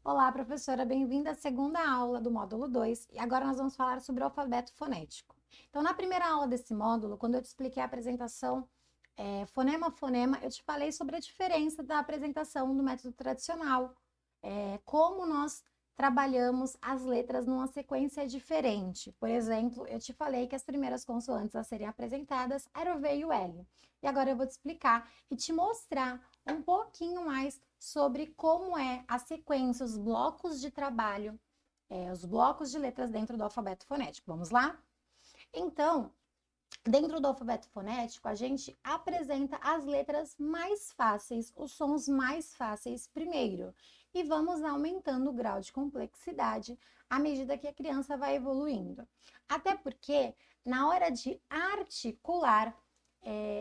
Olá, professora, bem-vinda à segunda aula do módulo 2 e agora nós vamos falar sobre o alfabeto fonético. Então, na primeira aula desse módulo, quando eu te expliquei a apresentação fonema a fonema, eu te falei sobre a diferença da apresentação do método tradicional, como nós trabalhamos as letras numa sequência diferente. Por exemplo, eu te falei que as primeiras consoantes a serem apresentadas eram o V e o L. E agora eu vou te explicar e te mostrar um pouquinho mais sobre como é a sequência, os blocos de trabalho, os blocos de letras dentro do alfabeto fonético. Vamos lá? Então, dentro do alfabeto fonético, a gente apresenta as letras mais fáceis, os sons mais fáceis primeiro, e vamos aumentando o grau de complexidade à medida que a criança vai evoluindo. Até porque, na hora de articular,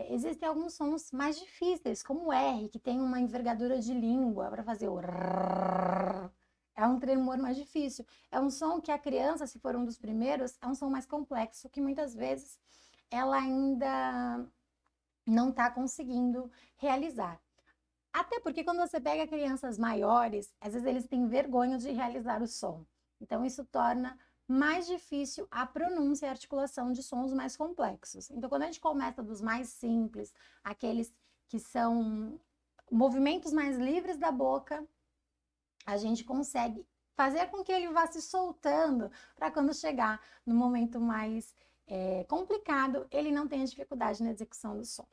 existem alguns sons mais difíceis, como o R, que tem uma envergadura de língua para fazer o rrr. É um tremor mais difícil. É um som que a criança, se for um dos primeiros, é um som mais complexo, que muitas vezes ela ainda não está conseguindo realizar. Até porque quando você pega crianças maiores, às vezes eles têm vergonha de realizar o som. Então isso torna mais difícil a pronúncia e a articulação de sons mais complexos. Então quando a gente começa dos mais simples, aqueles que são movimentos mais livres da boca, a gente consegue fazer com que ele vá se soltando para quando chegar no momento mais complicado, ele não tenha dificuldade na execução do som.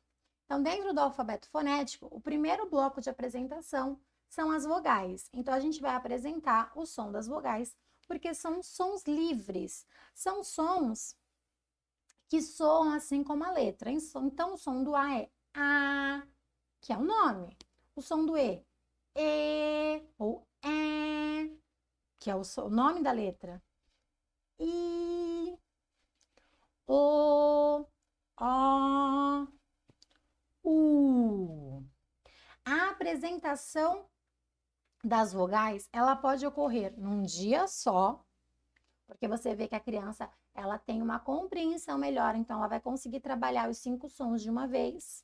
Então, dentro do alfabeto fonético, o primeiro bloco de apresentação são as vogais. Então, a gente vai apresentar o som das vogais, porque são sons livres, são sons que soam assim como a letra. Então, o som do A é A, que é o nome. O som do E ou É, que é o nome da letra. I, O, O, U. A apresentação das vogais, ela pode ocorrer num dia só, porque você vê que a criança, ela tem uma compreensão melhor, então ela vai conseguir trabalhar os 5 sons de uma vez,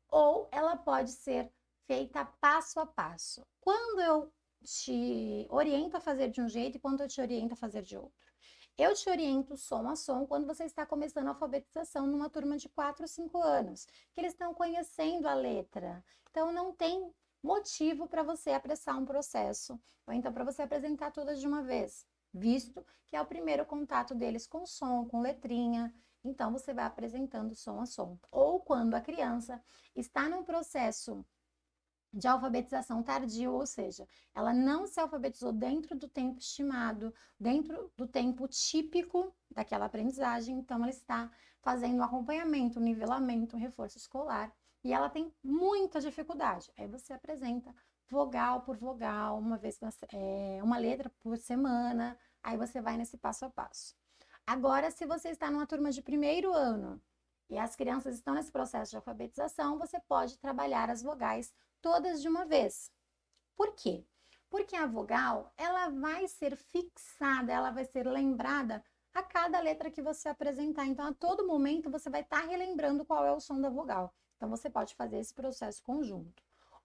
ou ela pode ser feita passo a passo. Quando eu te oriento a fazer de um jeito e quando eu te oriento a fazer de outro. Eu te oriento som a som quando você está começando a alfabetização numa turma de 4 ou 5 anos, que eles estão conhecendo a letra. Então, não tem motivo para você apressar um processo, ou então para você apresentar todas de uma vez, visto que é o primeiro contato deles com som, com letrinha. Então, você vai apresentando som a som. Ou quando a criança está num processo de alfabetização tardio, ou seja, ela não se alfabetizou dentro do tempo estimado, dentro do tempo típico daquela aprendizagem, então ela está fazendo um acompanhamento, um nivelamento, um reforço escolar, e ela tem muita dificuldade. Aí você apresenta vogal por vogal, uma letra por semana, aí você vai nesse passo a passo. Agora, se você está numa turma de primeiro ano e as crianças estão nesse processo de alfabetização, você pode trabalhar as vogais todas de uma vez. Por quê? Porque a vogal, ela vai ser fixada, ela vai ser lembrada a cada letra que você apresentar. Então, a todo momento, você vai estar relembrando qual é o som da vogal. Então, você pode fazer esse processo conjunto.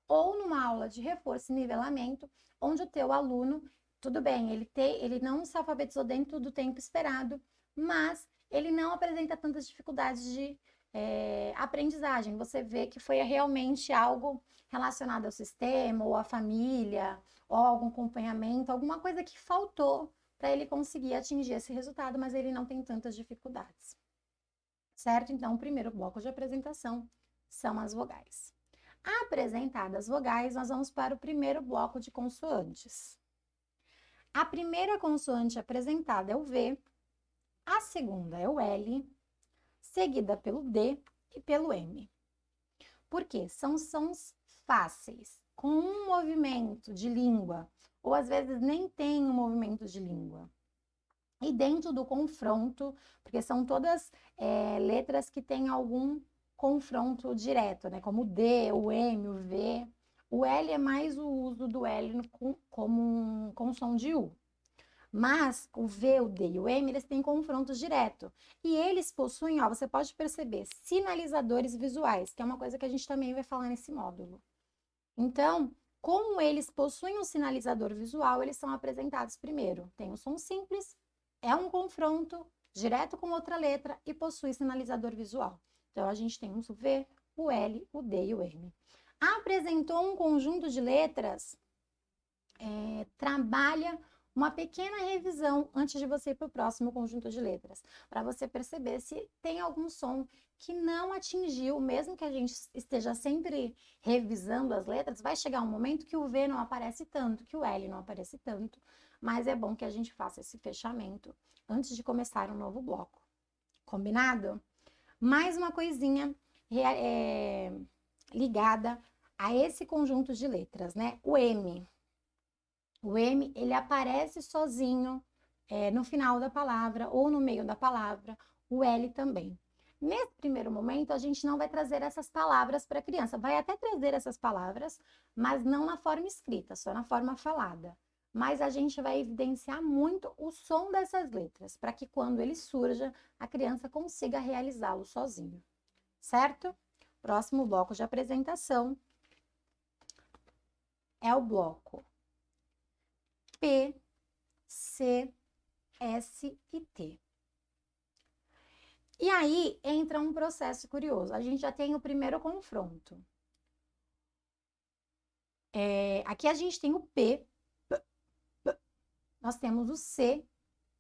Ou numa aula de reforço e nivelamento, onde o teu aluno, tudo bem, ele não se alfabetizou dentro do tempo esperado, mas ele não apresenta tantas dificuldades de aprendizagem. Você vê que foi realmente algo relacionado ao sistema, ou à família, ou algum acompanhamento, alguma coisa que faltou para ele conseguir atingir esse resultado, mas ele não tem tantas dificuldades. Certo? Então, o primeiro bloco de apresentação são as vogais. Apresentadas as vogais, nós vamos para o primeiro bloco de consoantes. A primeira consoante apresentada é o V, a segunda é o L, seguida pelo D e pelo M. Por quê? São sons fáceis, com um movimento de língua, ou às vezes nem tem um movimento de língua. E dentro do confronto, porque são todas letras que têm algum confronto direto, né? Como o D, o M, o V. O L é mais o uso do L com som de U. Mas o V, o D e o M, eles têm confrontos direto. E eles possuem, ó, você pode perceber, sinalizadores visuais, que é uma coisa que a gente também vai falar nesse módulo. Então, como eles possuem um sinalizador visual, eles são apresentados primeiro. Tem o som simples, é um confronto direto com outra letra e possui sinalizador visual. Então, a gente tem o V, o L, o D e o M. Apresentou um conjunto de letras, trabalha uma pequena revisão antes de você ir para o próximo conjunto de letras, para você perceber se tem algum som que não atingiu, mesmo que a gente esteja sempre revisando as letras, vai chegar um momento que o V não aparece tanto, que o L não aparece tanto, mas é bom que a gente faça esse fechamento antes de começar um novo bloco. Combinado? Mais uma coisinha ligada a esse conjunto de letras, né? O M. O M, ele aparece sozinho no final da palavra ou no meio da palavra, o L também. Nesse primeiro momento, a gente não vai trazer essas palavras para a criança. Vai até trazer essas palavras, mas não na forma escrita, só na forma falada. Mas a gente vai evidenciar muito o som dessas letras, para que quando ele surja, a criança consiga realizá-lo sozinho. Certo? Próximo bloco de apresentação é o bloco P, C, S e T. E aí entra um processo curioso. A gente já tem o primeiro confronto. Aqui a gente tem o P, nós temos o C,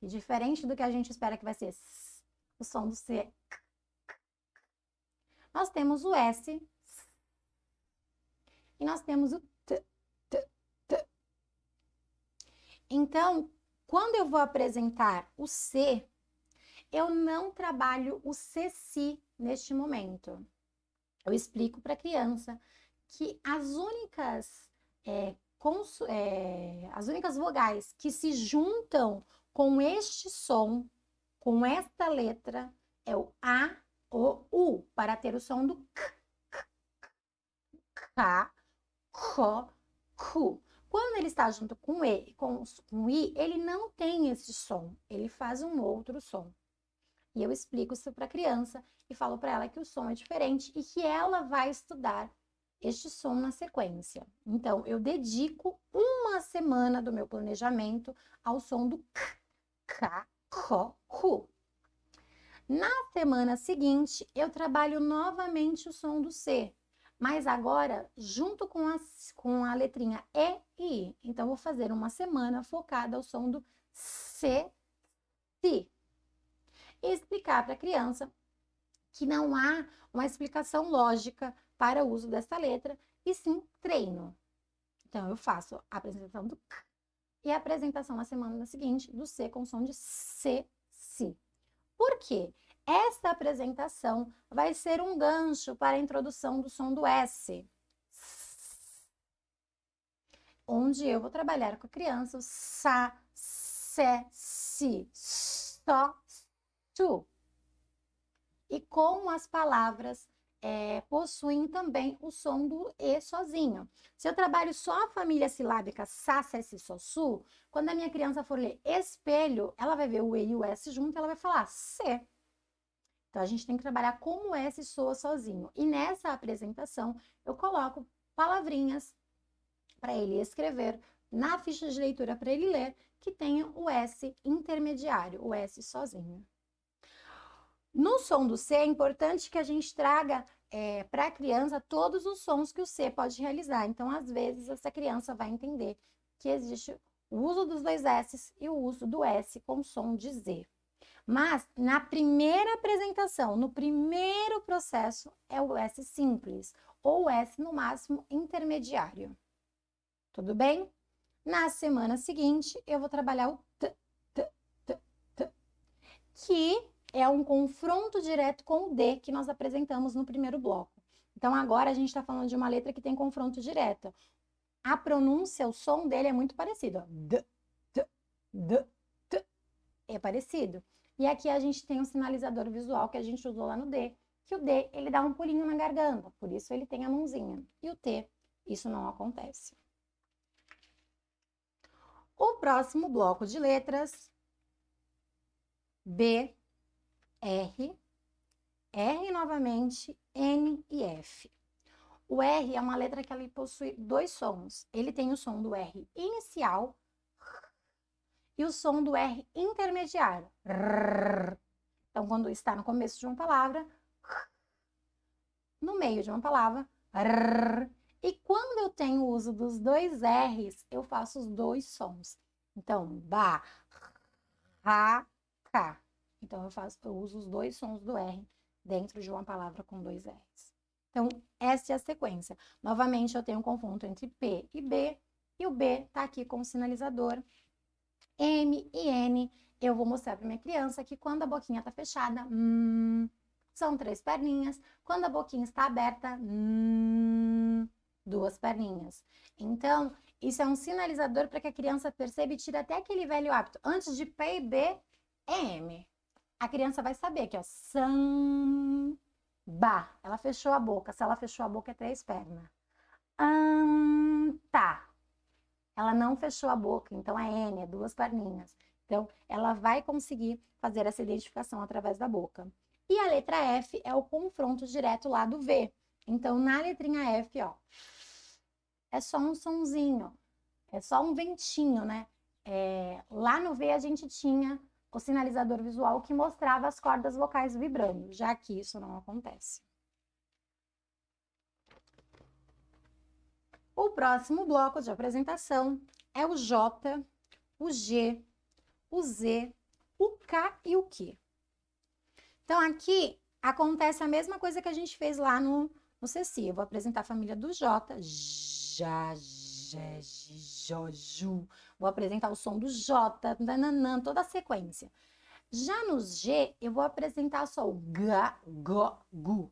e diferente do que a gente espera que vai ser o som do C é K. Nós temos o S e nós temos o T, T, T. Então, quando eu vou apresentar o C, eu não trabalho o C-Si neste momento. Eu explico para a criança que as únicas vogais que se juntam com este som, com esta letra, é o A, O, U, para ter o som do K, K, Ko, Ku. Quando ele está junto com E, com I, ele não tem esse som, ele faz um outro som. E eu explico isso para a criança e falo para ela que o som é diferente e que ela vai estudar este som na sequência. Então, eu dedico uma semana do meu planejamento ao som do K, K, Ko, Ku. Na semana seguinte, eu trabalho novamente o som do C, mas agora junto com a letrinha E e I. Então, vou fazer uma semana focada ao som do C, Si. E explicar para a criança que não há uma explicação lógica para o uso dessa letra, e sim treino. Então, eu faço a apresentação do K e a apresentação na semana seguinte do C com som de C, Si. Por quê? Esta apresentação vai ser um gancho para a introdução do som do S, onde eu vou trabalhar com a criança o Sa, Se, Si, So, Su. E como as palavras possuem também o som do E sozinho. Se eu trabalho só a família silábica Sa, Se, Si, So, Su, quando a minha criança for ler espelho, ela vai ver o E e o S junto e ela vai falar Se. Então, a gente tem que trabalhar como o S soa sozinho. E nessa apresentação, eu coloco palavrinhas para ele escrever na ficha de leitura para ele ler, que tenha o S intermediário, o S sozinho. No som do C, é importante que a gente traga para a criança todos os sons que o C pode realizar. Então, às vezes, essa criança vai entender que existe o uso dos dois S's e o uso do S com som de Z. Mas, na primeira apresentação, no primeiro processo, é o S simples, ou o S, no máximo, intermediário. Tudo bem? Na semana seguinte, eu vou trabalhar o T, T, T, T, que é um confronto direto com o D que nós apresentamos no primeiro bloco. Então, agora a gente está falando de uma letra que tem confronto direto. A pronúncia, o som dele é muito parecido. Ó. D, T, D, T. É parecido. E aqui a gente tem um sinalizador visual que a gente usou lá no D, que o D, ele dá um pulinho na garganta, por isso ele tem a mãozinha. E o T, isso não acontece. O próximo bloco de letras, B, R, R novamente, N e F. O R é uma letra que ela possui dois sons. Ele tem o som do R inicial e o som do R intermediário. Então, quando está no começo de uma palavra, no meio de uma palavra, e quando eu tenho o uso dos dois R's, eu faço os dois sons. Então, ba, ra, ca. Então, eu uso os dois sons do R dentro de uma palavra com dois R's. Então, essa é a sequência. Novamente, eu tenho um confronto entre P e B, e o B está aqui com o sinalizador. M e N, eu vou mostrar para minha criança que quando a boquinha está fechada, são 3 perninhas. Quando a boquinha está aberta, 2 perninhas. Então, isso é um sinalizador para que a criança perceba e tire até aquele velho hábito. Antes de P e B, é M. A criança vai saber que, ó, samba. Ela fechou a boca. Se ela fechou a boca, é 3 pernas. Tá. Ela não fechou a boca, então é N, é 2 perninhas. Então, ela vai conseguir fazer essa identificação através da boca. E a letra F é o confronto direto lá do V. Então, na letrinha F, ó, é só um sonzinho, é só um ventinho, né? Lá no V a gente tinha o sinalizador visual que mostrava as cordas vocais vibrando, já que isso não acontece. O próximo bloco de apresentação é o J, o G, o Z, o K e o Q. Então, aqui acontece a mesma coisa que a gente fez lá no CC. Eu vou apresentar a família do J. Já, Jé, Jó, Ju. Vou apresentar o som do J, nananã, toda a sequência. Já no G, eu vou apresentar só o Ga, Go, Gu.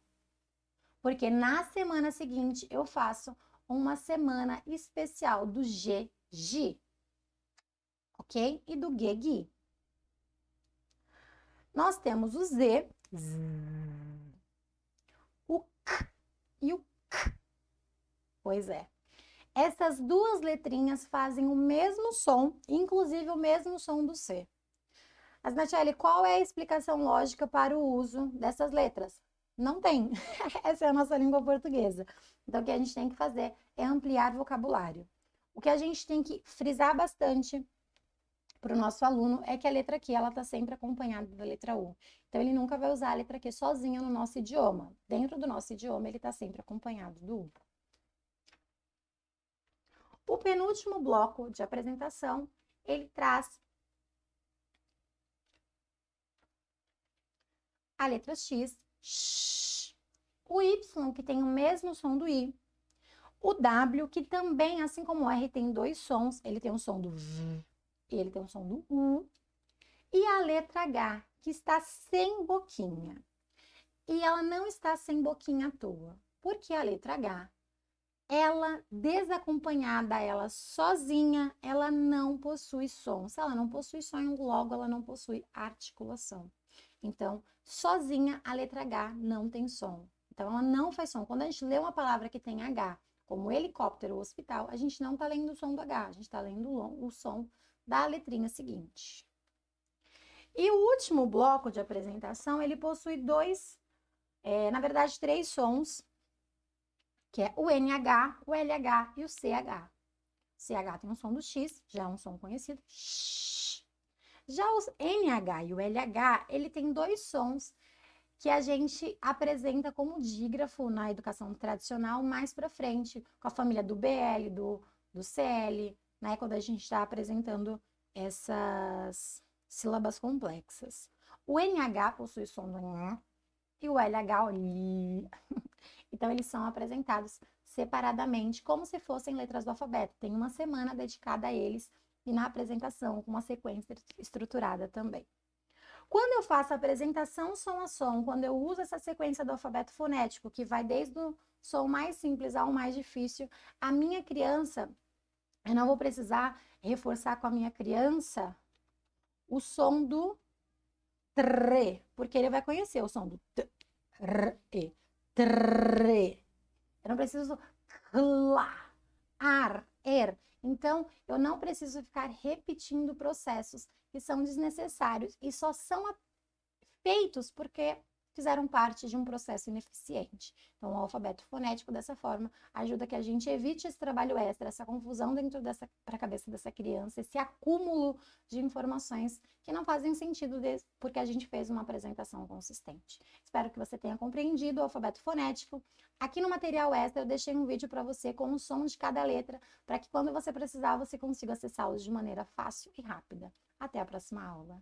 Porque na semana seguinte eu faço uma semana especial do G, Gi. Ok? E do G, Gui. Nós temos o Z, Z, o K e o K. Pois é. Essas duas letrinhas fazem o mesmo som, inclusive o mesmo som do C. Mas, Natiele, qual é a explicação lógica para o uso dessas letras? Não tem. Essa é a nossa língua portuguesa. Então, o que a gente tem que fazer é ampliar o vocabulário. O que a gente tem que frisar bastante para o nosso aluno é que a letra Q ela está sempre acompanhada da letra U. Então, ele nunca vai usar a letra Q sozinha no nosso idioma. Dentro do nosso idioma, ele está sempre acompanhado do U. O penúltimo bloco de apresentação, ele traz a letra X, sh, o Y, que tem o mesmo som do I, o W, que também, assim como o R, tem dois sons, ele tem o som do V e ele tem o som do U, e a letra H, que está sem boquinha. E ela não está sem boquinha à toa, porque a letra H, ela desacompanhada, ela sozinha, ela não possui som. Se ela não possui som, logo ela não possui articulação. Então, sozinha, a letra H não tem som. Então, ela não faz som. Quando a gente lê uma palavra que tem H, como helicóptero ou hospital, a gente não está lendo o som do H, a gente está lendo o som da letrinha seguinte. E o último bloco de apresentação, ele possui na verdade, 3 sons, que é o NH, o LH e o CH. O CH tem um som do X, já é um som conhecido. Já o NH e o LH, ele tem 2 sons que a gente apresenta como dígrafo na educação tradicional mais para frente, com a família do BL, do CL, né? Quando a gente está apresentando essas sílabas complexas. O NH possui o som do N e o LH o L. Então, eles são apresentados separadamente, como se fossem letras do alfabeto. Tem uma semana dedicada a eles e na apresentação, com uma sequência estruturada também. Quando eu faço a apresentação som a som, quando eu uso essa sequência do alfabeto fonético, que vai desde o som mais simples ao mais difícil, a minha criança, eu não vou precisar reforçar com a minha criança o som do tre, porque ele vai conhecer o som do tre. Tre. Eu não preciso clá, ar, Então, eu não preciso ficar repetindo processos que são desnecessários e só são feitos porque fizeram parte de um processo ineficiente. Então, o alfabeto fonético, dessa forma, ajuda que a gente evite esse trabalho extra, essa confusão dentro para a cabeça dessa criança, esse acúmulo de informações que não fazem sentido porque a gente fez uma apresentação consistente. Espero que você tenha compreendido o alfabeto fonético. Aqui no material extra eu deixei um vídeo para você com o som de cada letra, para que quando você precisar, você consiga acessá-los de maneira fácil e rápida. Até a próxima aula!